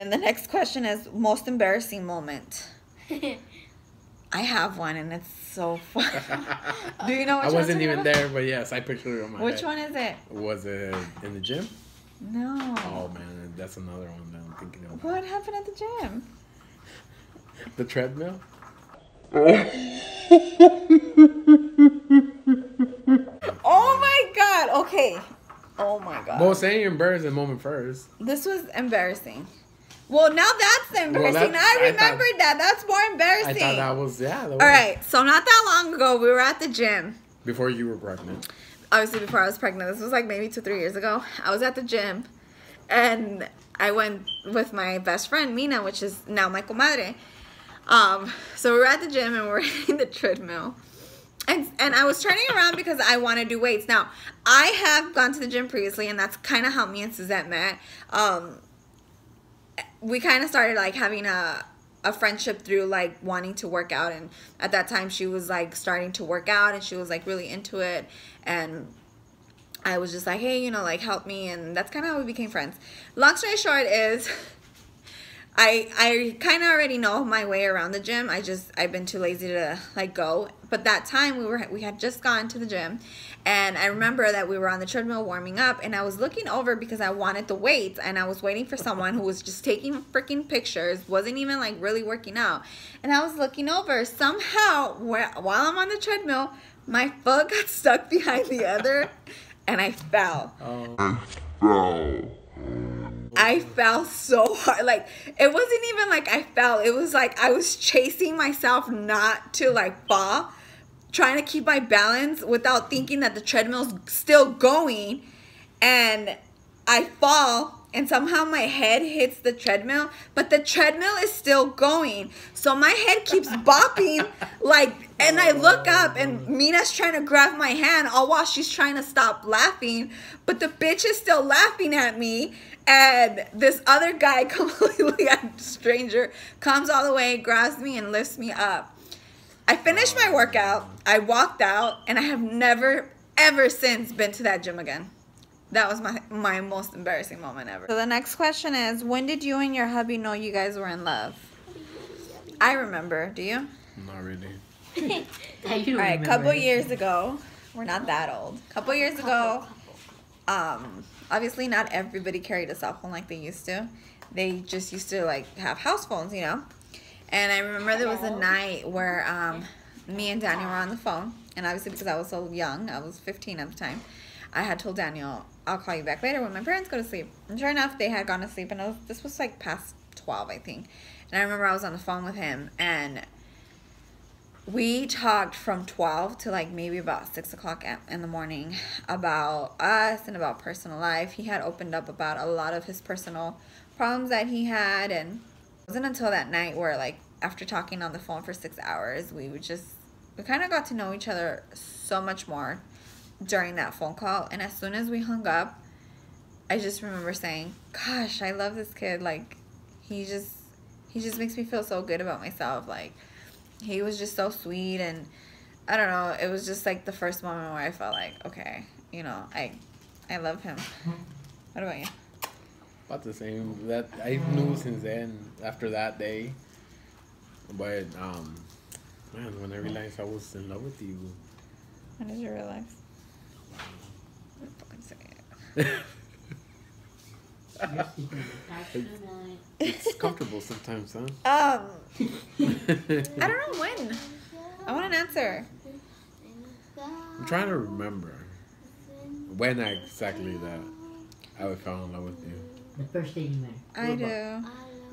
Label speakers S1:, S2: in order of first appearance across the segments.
S1: And the next question is most embarrassing moment. I have one, and it's so fun. Do you know which
S2: I wasn't
S1: one
S2: even there, but yes, I pictured it on my
S1: Which
S2: head.
S1: one is it?
S2: Was it in the gym?
S1: No.
S2: Oh man, that's another one that I'm thinking of.
S1: What happened at the gym?
S2: The treadmill?
S1: Oh my god. Okay. Oh my god.
S2: Well, saying your embarrassing moment first.
S1: This was embarrassing. Well, now that's embarrassing.
S2: Well,
S1: I remembered that. That's more embarrassing.
S2: I thought that was, yeah. That was.
S1: All right. So not that long ago, we were at the gym.
S2: Before you were pregnant.
S1: Obviously, before I was pregnant. This was like maybe 2-3 years ago. I was at the gym, and I went with my best friend, Mina, which is now my comadre. So we were at the gym, and we were hitting the treadmill. And I was turning around because I want to do weights. Now, I have gone to the gym previously, and that's kind of how me and Suzette met. We kind of started like having a friendship through like wanting to work out, and at that time she was like starting to work out, and she was like really into it, and I was just like, hey, you know, like help me, and that's kind of how we became friends. Long story short is I kind of already know my way around the gym. I've been too lazy to like go. But that time we had just gone to the gym, and I remember that we were on the treadmill warming up, and I was looking over because I wanted the weights, and I was waiting for someone who was just taking freaking pictures, wasn't even like really working out. And I was looking over. Somehow, while I'm on the treadmill, my foot got stuck behind the other, and I fell. I fell so hard. Like, it wasn't even like I fell. It was like I was chasing myself not to like fall, trying to keep my balance without thinking that the treadmill's still going, and I fall, and somehow my head hits the treadmill, but the treadmill is still going. So my head keeps bopping, like, and I look up, and Mina's trying to grab my hand, all while she's trying to stop laughing, but the bitch is still laughing at me. And this other guy, completely a stranger, comes all the way, grabs me, and lifts me up. I finished my workout. I walked out, and I have never, ever since been to that gym again. That was my most embarrassing moment ever. So the next question is, when did you and your hubby know you guys were in love? I remember. Do you?
S2: Not really.
S1: All right, a couple years ago. We're not that old. A couple years ago. Obviously not everybody carried a cell phone like they used to. They just used to like have house phones, you know. And I remember there was a night where me and Daniel were on the phone, and obviously because I was so young, I was 15 at the time, I had told Daniel, I'll call you back later when my parents go to sleep. And sure enough, they had gone to sleep, and this was like past 12, I think. And I remember I was on the phone with him, and we talked from 12 to like maybe about 6 o'clock in the morning about us and about personal life. He had opened up about a lot of his personal problems that he had, and it wasn't until that night where like after talking on the phone for 6 hours, we kind of got to know each other so much more during that phone call. And as soon as we hung up, I just remember saying, gosh, I love this kid. Like, he just makes me feel so good about myself. Like, he was just so sweet, and I don't know, it was just like the first moment where I felt like, okay, you know, I love him. What about you?
S2: About the same. That I knew since then, after that day. But man, when I realized I was in love with you.
S1: When did you realize? Don't fucking say it.
S2: It's comfortable sometimes, huh?
S1: I don't know when. I want an answer.
S2: I'm trying to remember when exactly that I fell in love with you.
S3: The first day you met.
S1: I do.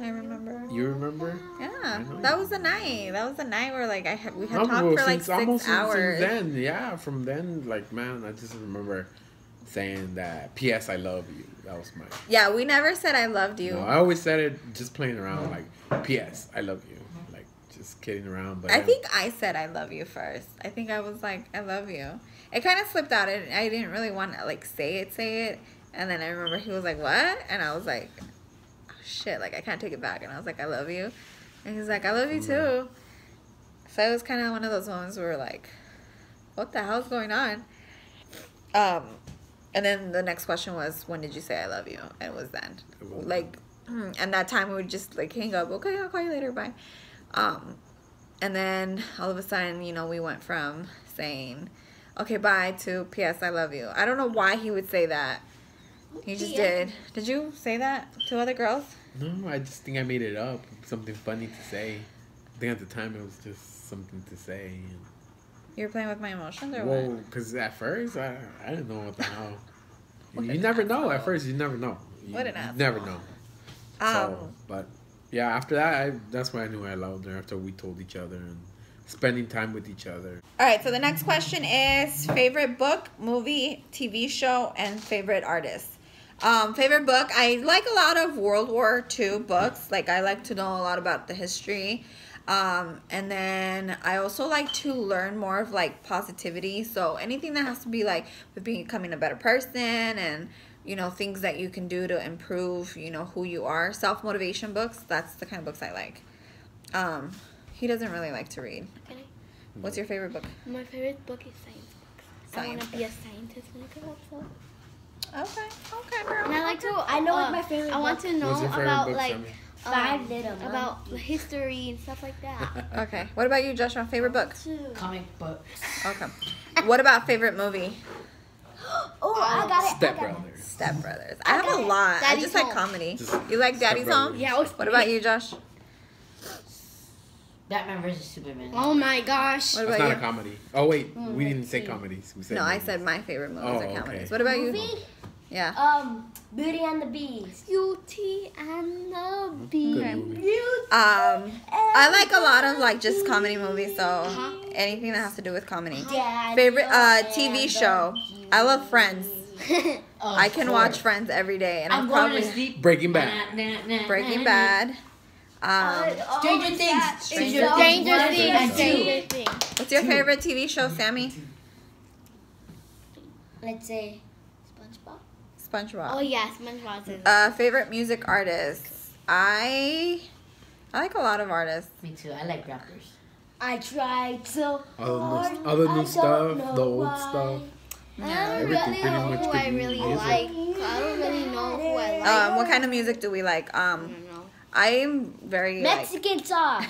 S1: I remember.
S2: You remember?
S1: Yeah, that was the night. That was the night where like we had
S2: No,
S1: talked for like 6 hours.
S2: Since then, yeah, from then, like man, I just remember saying that. P.S. I love you. That was my.
S1: Yeah, we never said I loved you.
S2: No, I always said it just playing around, like P.S. I love you, like just kidding around. But
S1: I think I said I love you first. I think I was like I love you. It kind of slipped out. I didn't really want to like say it, and then I remember he was like what, and I was like, oh, shit, like I can't take it back, and I was like I love you, and he's like I love you too. So it was kind of one of those moments where we're like, what the hell's going on? And then the next question was, when did you say I love you? And it was then. Like, And that time we would just like hang up. Okay, I'll call you later. Bye. And then all of a sudden, you know, we went from saying, okay, bye to P.S. I love you. I don't know why he would say that. He just did. Did you say that to other girls?
S2: No, I just think I made it up. Something funny to say. I think at the time it was just something to say.
S1: You were playing with my emotions or
S2: Well,
S1: what?
S2: because at first, I didn't know what the hell. You never know. At first, you never know.
S1: What an
S2: You
S1: asshole.
S2: never know. So, but yeah, after that, that's when I knew I loved her. After we told each other and spending time with each other.
S1: All right, so the next question is favorite book, movie, TV show, and favorite artist. Favorite book, I like a lot of World War II books. Like, I like to know a lot about the history. And then I also like to learn more of, like, positivity. So anything that has to be, like, with becoming a better person and, you know, things that you can do to improve, you know, who you are. Self-motivation books, that's the kind of books I like. He doesn't really like to read.
S3: Can I?
S1: What's your favorite book?
S3: My favorite book is science books. I want to be a scientist when I grow up, so.
S1: Okay, girl.
S3: And I like to.
S4: I know what my favorite
S3: I want to know
S2: What's your favorite
S3: about
S2: book,
S3: like
S2: Sammy?
S4: Five little
S3: about the history and stuff like that.
S1: Okay. What about you, Joshua? Favorite book?
S4: comic books.
S1: Okay. What about favorite movie?
S4: Oh, I got it.
S2: Step Brothers.
S1: Step Brothers. I have a lot. I
S3: Daddy's
S1: just like
S3: Home.
S1: comedy.
S2: Just
S1: You like
S2: Step
S1: Daddy's
S2: Brothers.
S1: Home?
S3: Yeah.
S1: What about you, Josh?
S4: Batman vs Superman.
S3: Oh my gosh.
S1: What
S2: That's
S1: about
S2: not a
S1: you?
S2: comedy. Oh wait, we didn't say comedies. We said
S1: No, I
S2: movies.
S1: said my favorite movies
S2: Oh,
S1: are
S2: okay.
S1: comedies. What about you?
S4: Movie?
S1: Yeah.
S4: Beauty and the Beast.
S3: Beauty and the
S2: Good
S3: Beast.
S2: movie.
S1: I like a lot of like just comedy movies, so anything that has to do with comedy.
S4: Daddy
S1: Favorite
S4: and
S1: TV
S4: the
S1: show. I love Friends.
S4: Oh,
S1: I can watch Friends every day, and
S4: I'm
S1: I'm
S4: going
S1: probably
S4: to sleep.
S2: Breaking Bad.
S1: Breaking Bad.
S4: Stranger Things.
S1: Stranger
S3: Stranger
S4: Things.
S3: Things. Stranger Things.
S1: What's your favorite TV show, Sammy?
S4: Let's say SpongeBob.
S1: SpongeBob.
S3: Oh yeah, SpongeBob is.
S1: Favorite music artists. I like a lot of artists.
S4: Me too. I like rappers. I tried so hard.
S2: Other
S4: I
S2: new
S4: don't
S2: stuff,
S4: know
S2: the old
S4: why.
S2: stuff.
S3: I don't
S2: Everything
S3: really
S2: pretty
S3: know
S2: much
S3: who
S2: could
S3: I
S2: be
S3: really
S2: music.
S3: like. I don't really know who I like.
S1: What kind of music do we like?
S3: I don't know.
S1: I'm very
S4: Mexican song.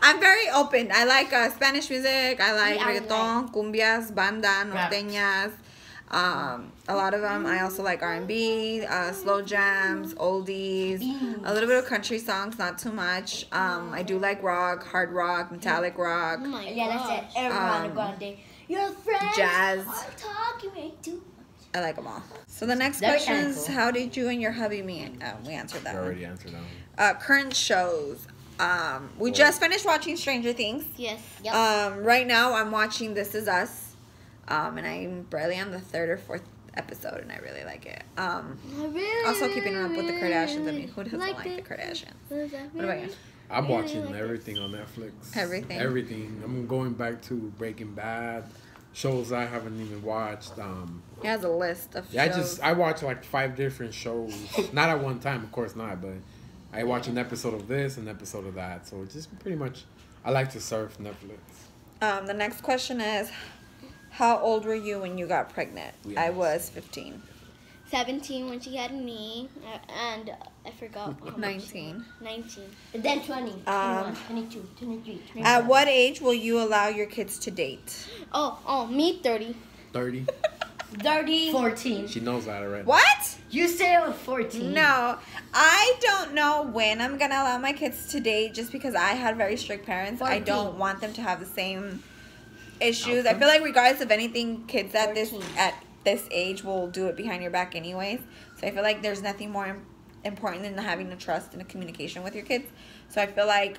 S1: I'm very open. I like Spanish music. I like
S4: Yeah, I
S1: reggaeton, cumbias, banda, norteñas. A lot of them. I also like R&B, slow jams, oldies, a little bit of country songs, not too much. I do like rock, hard rock, metallic rock,
S3: Oh my
S4: Yeah, that's
S3: god.
S4: it. Ariana Grande. Your friends
S1: jazz.
S4: are talking way too.
S1: I like them all. So the next
S4: That's
S1: question
S4: kinda
S1: is,
S4: cool.
S1: how did you and your hubby meet? We answered
S2: We
S1: that one.
S2: already answered that one.
S1: Current shows. We just finished watching Stranger Things.
S3: Yes.
S1: Right now I'm watching This Is Us. And I'm barely on the third or fourth episode, and I really like it.
S3: I really,
S1: Also keeping up with the Kardashians. I mean, who doesn't
S3: like
S1: like
S3: it.
S1: the Kardashians?
S3: What
S1: What about you?
S2: I'm
S3: Really
S2: watching
S3: like it.
S2: everything on Netflix.
S1: Everything?
S2: Everything. I'm going back to Breaking Bad. Shows I haven't even watched.
S1: He has a list of
S2: Yeah,
S1: shows.
S2: I watch like 5 different shows. Not at one time, of course not, but I watch an episode of this, an episode of that. So it's just pretty much, I like to surf Netflix.
S1: The next question is, how old were you when you got pregnant?
S2: Yes.
S1: I was 15.
S3: 17 when she had me, and I forgot how much.
S1: 19.
S3: 19.
S4: And then 20, 21, 22, 23, 24.
S1: At what age will you allow your kids to date?
S3: Oh, me 30.
S2: 30.
S4: 30. 14.
S2: She knows that already.
S1: What?
S4: You said it was 14.
S1: No, I don't know when I'm gonna allow my kids to date just because I had very strict parents. I
S4: 14.
S1: don't want them to have the same issues. I feel like regardless of anything, kids at
S4: 14.
S1: this age will do it behind your back anyways. So I feel like there's nothing more important than having a trust and a communication with your kids. So I feel like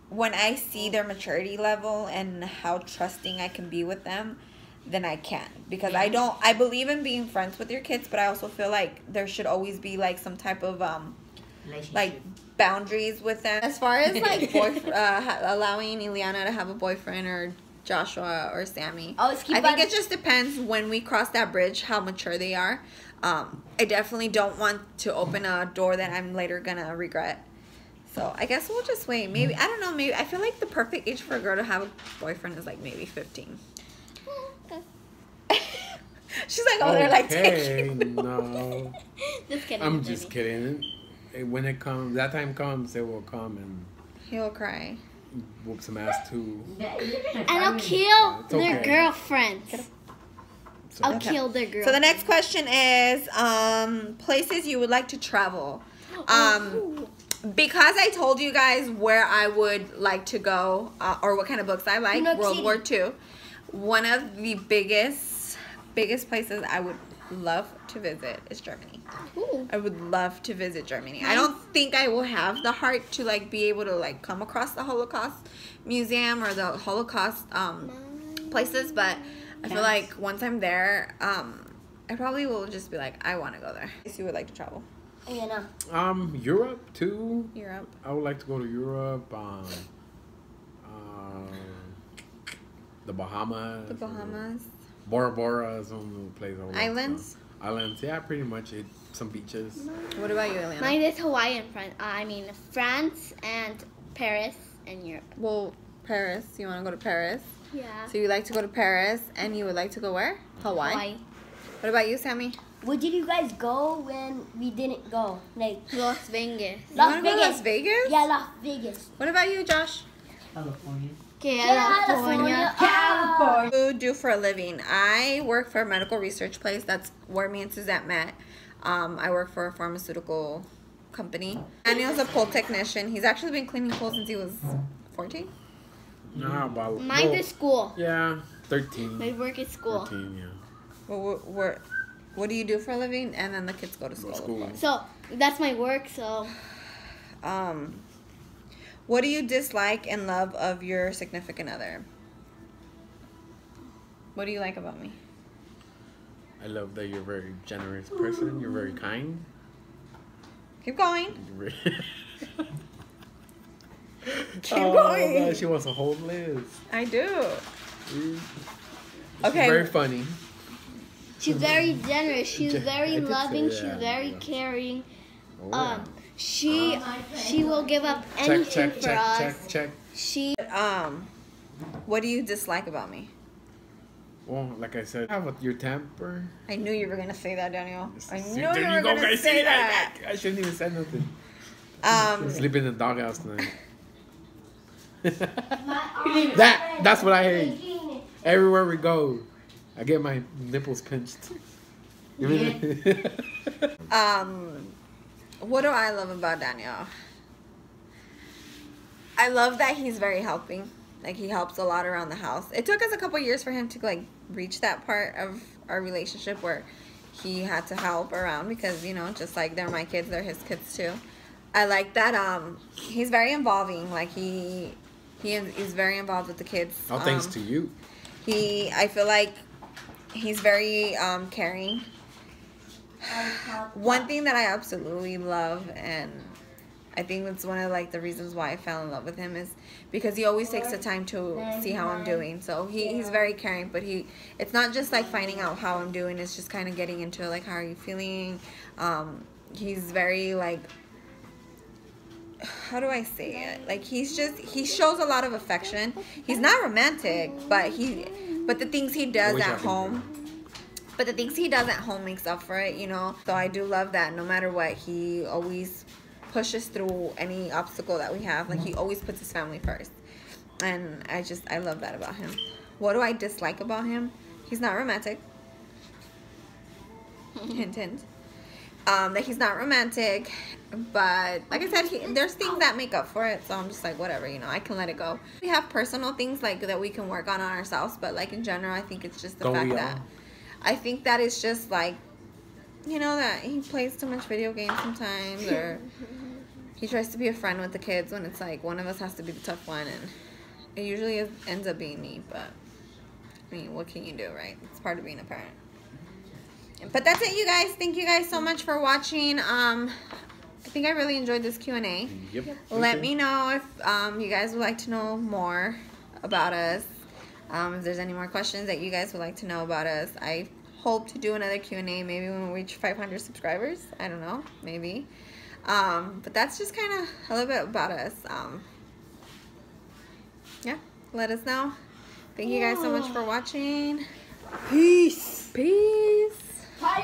S1: when I see their maturity level and how trusting I can be with them, then I can. Because I believe in being friends with your kids, but I also feel like there should always be like some type of like boundaries with them. As far as like allowing Ileana to have a boyfriend or Joshua or Sammy, I think it just depends when we cross that bridge how mature they are. I definitely don't want to open a door that I'm later gonna regret. So I guess we'll just wait. Maybe, I don't know, maybe I feel like the perfect age for a girl to have a boyfriend is like maybe 15. She's like, oh, they're like
S2: Okay,
S1: taking.
S2: no.
S3: Just kidding.
S2: I'm just kidding. When it comes, that time comes, it will come and
S1: He'll cry.
S2: whoop some ass too.
S3: And I'll kill
S2: It's
S3: their
S2: okay.
S3: girlfriends.
S2: So,
S3: I'll kill their girlfriends.
S1: So the next question is places you would like to travel. Because I told you guys where I would like to go or what kind of books I like,
S4: New York
S1: World
S4: City.
S1: War II. One of the biggest places I would love to visit is Germany.
S3: Ooh.
S1: I would love to visit Germany. I don't think I will have the heart to like be able to like come across the Holocaust Museum or the Holocaust places, but I feel like once I'm there, I probably will just be like, I want to go there. If you would like to travel.
S4: Yeah,
S2: Europe too.
S1: Europe.
S2: I would like to go to Europe. The Bahamas.
S1: The Bahamas.
S2: Bora Bora is one place I would like to go.
S1: Islands?
S2: Islands, yeah, pretty much it. Some beaches.
S1: What about you, Eliana?
S3: Mine is Hawaii and France and Paris and Europe.
S1: Well, Paris. You want to go to Paris?
S3: Yeah.
S1: So you like to go to Paris, and you would like to go where? Hawaii. What about you, Sammy?
S4: Where did you guys go when we didn't go? Like
S3: Las Vegas.
S1: You want to go to Las Vegas?
S4: Yeah, Las Vegas.
S1: What about you, Josh?
S5: California.
S3: California.
S1: What do you do for a living? I work for a medical research place. That's where me and Suzette met. I work for a pharmaceutical company. Daniel's a pool technician. He's actually been cleaning pools since he was 14.
S2: Nah, about
S3: Mine's at school.
S2: Yeah, 13.
S3: My work at school.
S2: 13, yeah.
S1: Well, what do you do for a living? And then the kids go to school.
S2: School.
S3: So that's my work. So
S1: What do you dislike and love of your significant other? What do you like about me?
S2: I love that you're a very generous person. You're very kind.
S1: Keep going.
S2: You're very
S1: Keep
S2: Oh,
S1: going.
S2: man, she wants a whole list.
S1: I do.
S2: She's
S1: Okay.
S2: very funny.
S3: she's very generous. She's
S2: I
S3: very
S2: did say
S3: loving.
S2: that,
S3: She's very
S2: yeah.
S3: caring.
S2: Oh,
S3: She will give up
S2: check,
S3: anything
S2: check,
S3: for
S2: check,
S3: us.
S2: check, check.
S3: She
S1: What do you dislike about me?
S2: Well, like I said, how about your temper?
S1: I knew you were gonna say that, Daniel. I
S2: See,
S1: knew
S2: there
S1: you were
S2: go,
S1: gonna
S2: guys.
S1: say
S2: See,
S1: that.
S2: I shouldn't even say nothing. Sleep in the doghouse tonight. That's what I hate. Everywhere we go, I get my nipples pinched.
S1: What do I love about Daniel? I love that he's very helping. Like, he helps a lot around the house. It took us a couple years for him to like reach that part of our relationship where he had to help around because, you know, just like they're my kids, they're his kids too. I like that he's very involving. Like he's very involved with the kids.
S2: All thanks to you.
S1: I feel like he's very caring. One thing that I absolutely love, and I think that's one of like the reasons why I fell in love with him, is because he always takes the time to see how I'm doing. So he's very caring, but it's not just like finding out how I'm doing, it's just kind of getting into like, how are you feeling? He's very like, how do I say it? Like he shows a lot of affection. He's not romantic, but the things he does at home. But the things he does at home makes up for it, you know? So I do love that. No matter what, he always pushes through any obstacle that we have. Like, he always puts his family first. And I love that about him. What do I dislike about him? He's not romantic. Hint, hint. That he's not romantic. But, like I said, there's things that make up for it. So I'm just like, whatever, you know, I can let it go. We have personal things, like, that we can work on ourselves. But, like, in general, I think it's just the fact that... I think that it's just like, you know, that he plays too much video games sometimes, or he tries to be a friend with the kids when it's like one of us has to be the tough one, and it usually ends up being me. But I mean, what can you do, right? It's part of being a parent. But that's it, you guys. Thank you guys so much for watching. I think I really enjoyed this Q&A.
S2: Yep.
S1: Let me know if you guys would like to know more about us. If there's any more questions that you guys would like to know about us. I hope to do another Q&A maybe when we reach 500 subscribers. I don't know, maybe. But that's just kind of a little bit about us. Yeah, let us know. Thank you guys so much for watching. Peace. Peace.
S4: Party.